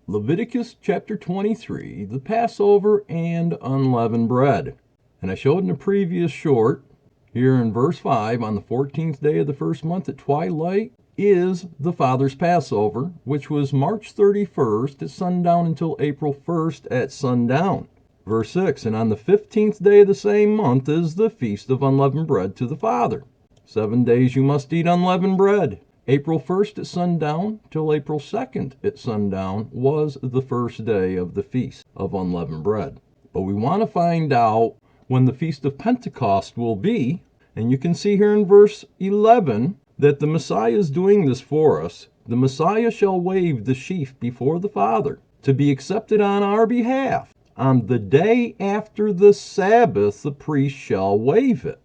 Leviticus chapter 23, the Passover and unleavened bread. And I showed in the previous short, here in verse 5, on the 14th day of the first month at twilight is the Father's Passover, which was March 31st at sundown until April 1st at sundown. Verse 6, and on the 15th day of the same month is the Feast of Unleavened Bread to the Father. 7 days you must eat unleavened bread. April 1st at sundown till April 2nd at sundown was the first day of the Feast of Unleavened Bread. But we want to find out when the Feast of Pentecost will be, and you can see here in verse 11 that the Messiah is doing this for us. The Messiah shall wave the sheaf before the Father to be accepted on our behalf. On the day after the Sabbath, the priest shall wave it.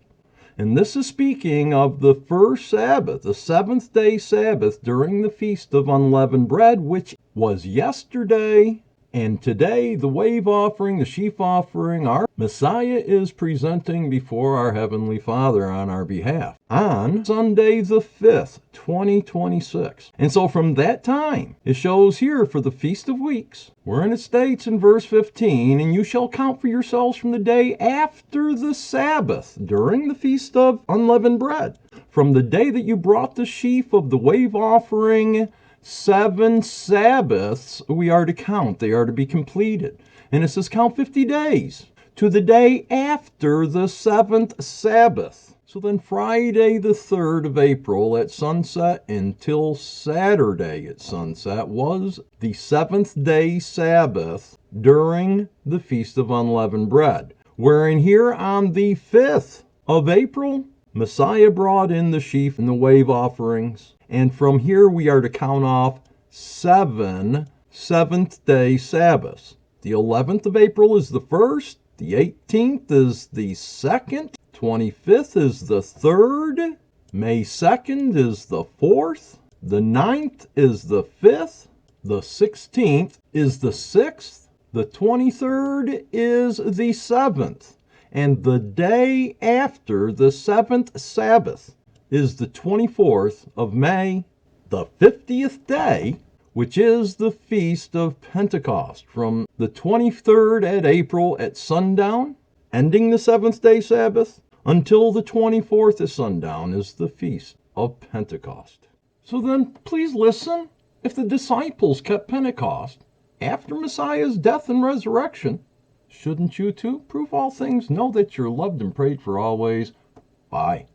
And this is speaking of the first Sabbath, the seventh day Sabbath during the Feast of Unleavened Bread, which was yesterday. And today, the wave offering, the sheaf offering, our Messiah is presenting before our Heavenly Father on our behalf on Sunday the 5th, 2026. And so from that time, it shows here for the Feast of Weeks, wherein it states in verse 15, and you shall count for yourselves from the day after the Sabbath, during the Feast of Unleavened Bread, from the day that you brought the sheaf of the wave offering, 7 Sabbaths we are to count. They are to be completed. And it says count 50 days to the day after the 7th Sabbath. So then Friday the 3rd of April at sunset until Saturday at sunset was the 7th day Sabbath during the Feast of Unleavened Bread. Wherein here on the 5th of April, Messiah brought in the sheaf and the wave offerings. And from here we are to count off 7 seventh-day Sabbaths. The 11th of April is the first, the 18th is the second, 25th is the third, May 2nd is the fourth, the 9th is the fifth, the 16th is the sixth, the 23rd is the seventh, and the day after the 7th Sabbath is the 24th of May, the 50th day, which is the Feast of Pentecost. From the 23rd at April at sundown, ending the 7th day Sabbath, until the 24th at sundown is the Feast of Pentecost. So then, please listen. If the disciples kept Pentecost after Messiah's death and resurrection, shouldn't you too? Prove all things, know that you're loved and prayed for always. Bye.